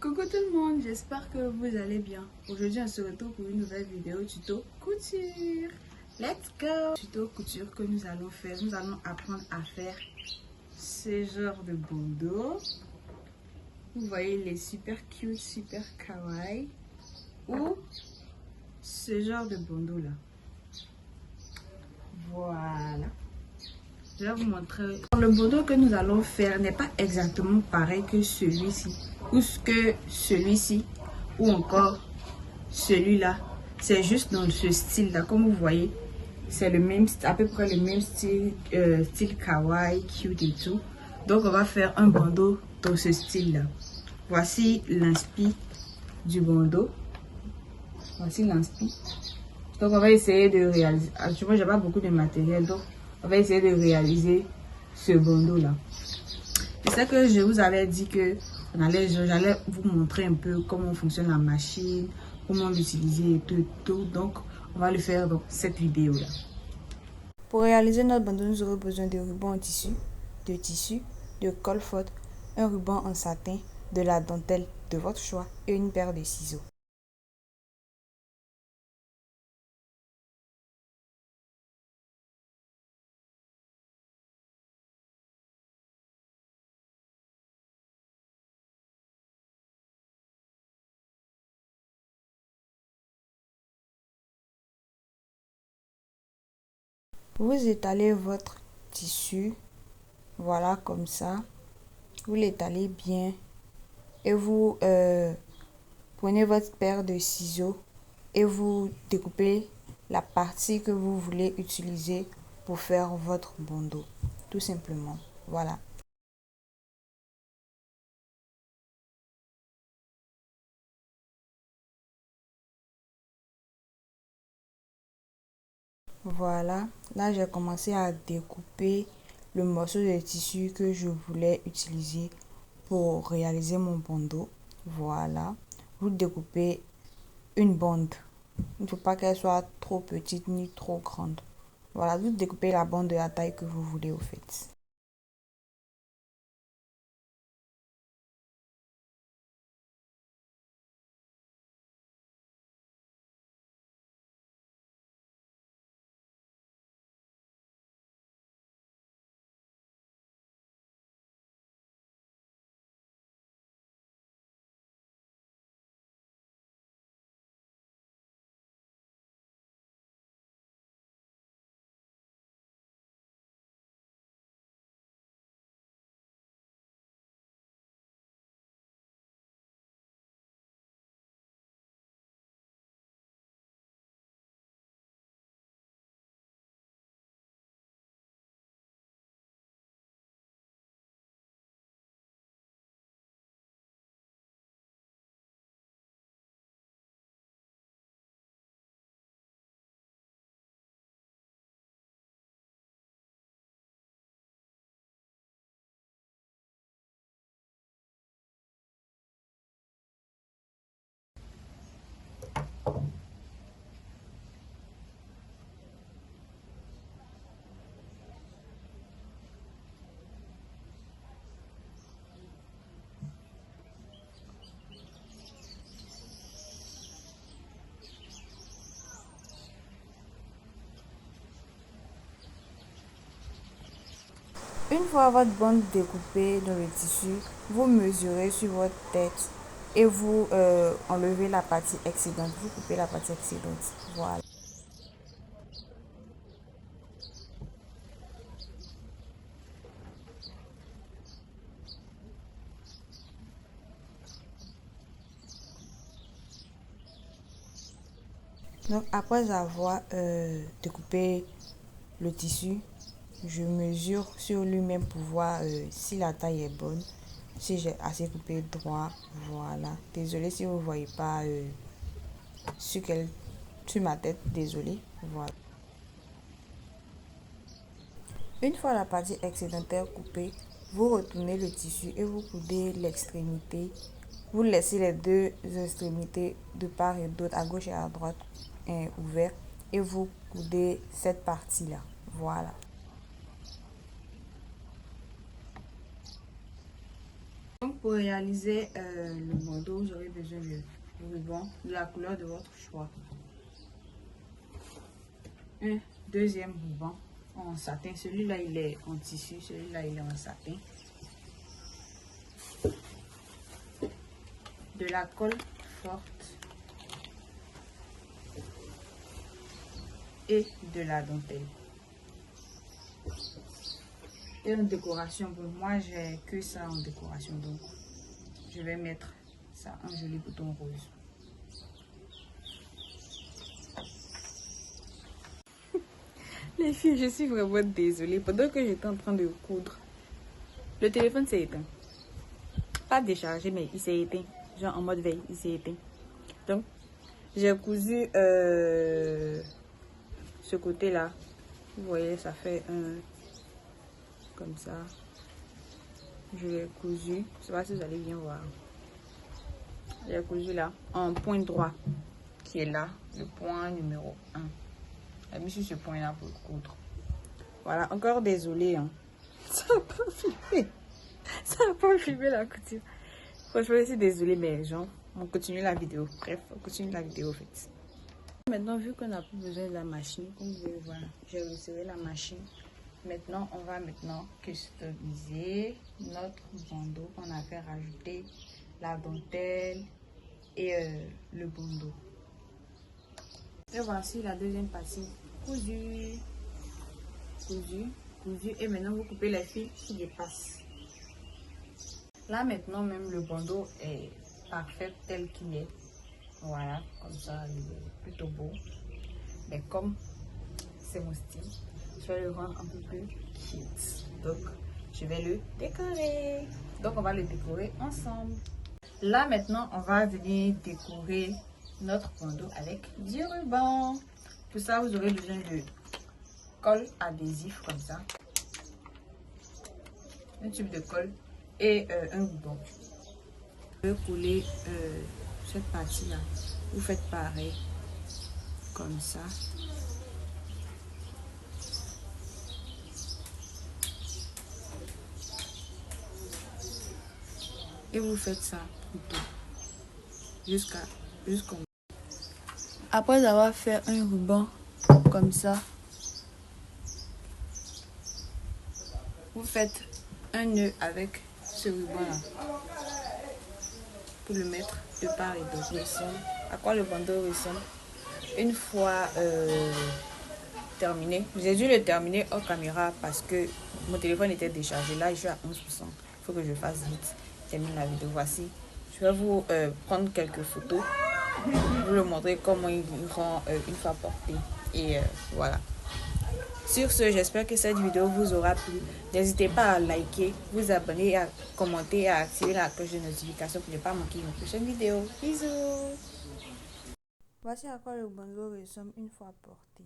Coucou tout le monde, j'espère que vous allez bien. Aujourd'hui on se retrouve pour une nouvelle vidéo tuto couture. Let's go! Tuto couture que nous allons faire, nous allons apprendre à faire ce genre de bandeau. Vous voyez les super cute, super kawaii. Ou ce genre de bandeau là. Voilà. Je vais vous montrer. Le bandeau que nous allons faire n'est pas exactement pareil que celui-ci. Ou que celui-ci. Ou encore celui-là. C'est juste dans ce style-là. Comme vous voyez, c'est le même, à peu près le même style, style kawaii, cute et tout. Donc on va faire un bandeau dans ce style-là. Voici l'inspi du bandeau. Voici l'inspi. Donc on va essayer de réaliser. Actuellement, j'ai pas beaucoup de matériel, donc on va essayer de réaliser ce bandeau là. C'est ça que je vous avais dit que j'allais vous montrer un peu comment fonctionne la machine, comment l'utiliser et tout. Donc on va le faire dans cette vidéo là. Pour réaliser notre bandeau, nous aurons besoin de ruban en tissu, de colle forte, un ruban en satin, de la dentelle de votre choix et une paire de ciseaux. Vous étalez votre tissu, voilà comme ça. Vous l'étalez bien et vous prenez votre paire de ciseaux et vous découpez la partie que vous voulez utiliser pour faire votre bandeau. Tout simplement, voilà. Voilà, là j'ai commencé à découper le morceau de tissu que je voulais utiliser pour réaliser mon bandeau. Voilà, vous découpez une bande. Il ne faut pas qu'elle soit trop petite ni trop grande. Voilà, vous découpez la bande de la taille que vous voulez au fait. Une fois votre bande découpée dans le tissu, vous mesurez sur votre tête et vous enlevez la partie excédente. Vous coupez la partie excédente. Voilà. Donc après avoir découpé le tissu, je mesure sur lui-même pour voir si la taille est bonne, si j'ai assez coupé droit. Voilà. Désolée si vous ne voyez pas sur ma tête. Désolée. Voilà. Une fois la partie excédentaire coupée, vous retournez le tissu et vous coudez l'extrémité. Vous laissez les deux extrémités de part et d'autre, à gauche et à droite, ouvertes. Et vous coudez cette partie-là. Voilà. Donc, pour réaliser le bandeau, vous aurez besoin de ruban de la couleur de votre choix. Un deuxième ruban en satin. Celui-là, il est en tissu. Celui-là, il est en satin. De la colle forte. Et de la dentelle. Et en décoration, bon, moi j'ai que ça en décoration, donc je vais mettre ça, un joli bouton rose. Les filles, je suis vraiment désolée. Pendant que j'étais en train de coudre, le téléphone s'est éteint. Pas déchargé, mais il s'est éteint. Genre en mode veille, il s'est éteint. Donc, j'ai cousu ce côté-là. Vous voyez, ça fait un... comme ça. Je l'ai cousu. Je sais pas si vous allez bien voir. J'ai cousu là, en point droit, qui est là, le point numéro 1. J'ai mis sur ce point-là pour coudre. Voilà, encore désolé. Hein. Ça n'a pas filmé. Ça n'a pas filmé la couture. Franchement, je suis désolée, mais genre, on continue la vidéo. Bref, on continue la vidéo en fait. Maintenant, vu qu'on n'a plus besoin de la machine, comme vous pouvez voir, j'ai resserré la machine. Maintenant, on va customiser notre bandeau qu'on a fait rajouter la dentelle et le bandeau. Et voici la deuxième partie. Cousu, cousu, cousu. Et maintenant, vous coupez les fils qui dépassent. Là, maintenant, même le bandeau est parfait tel qu'il est. Voilà, comme ça, il est plutôt beau. Mais comme c'est mon style, je vais le rendre un peu plus cute. Donc, je vais le décorer. Donc, on va le décorer ensemble. Là, maintenant, on va venir décorer notre bandeau avec du ruban. Pour ça, vous aurez besoin de colle adhésif comme ça. Un tube de colle et un ruban. Vous pouvez coller cette partie-là. Vous faites pareil. Comme ça. Et vous faites ça jusqu'au après avoir fait un ruban comme ça, vous faites un nœud avec ce ruban là pour le mettre de part et d'autre. À quoi le bandeau ressemble une fois terminé. J'ai dû le terminer hors caméra parce que mon téléphone était déchargé. Là, je suis à 11%. Il faut que je fasse vite. Termine la vidéo. Voici. Je vais vous prendre quelques photos. Vous le montrer comment il rend une fois porté. Et voilà. Sur ce, j'espère que cette vidéo vous aura plu. N'hésitez pas à liker, vous abonner, à commenter et à activer la cloche de notification pour ne pas manquer une prochaine vidéo. Bisous. Voici à quoi le bandeau ressemble une fois porté.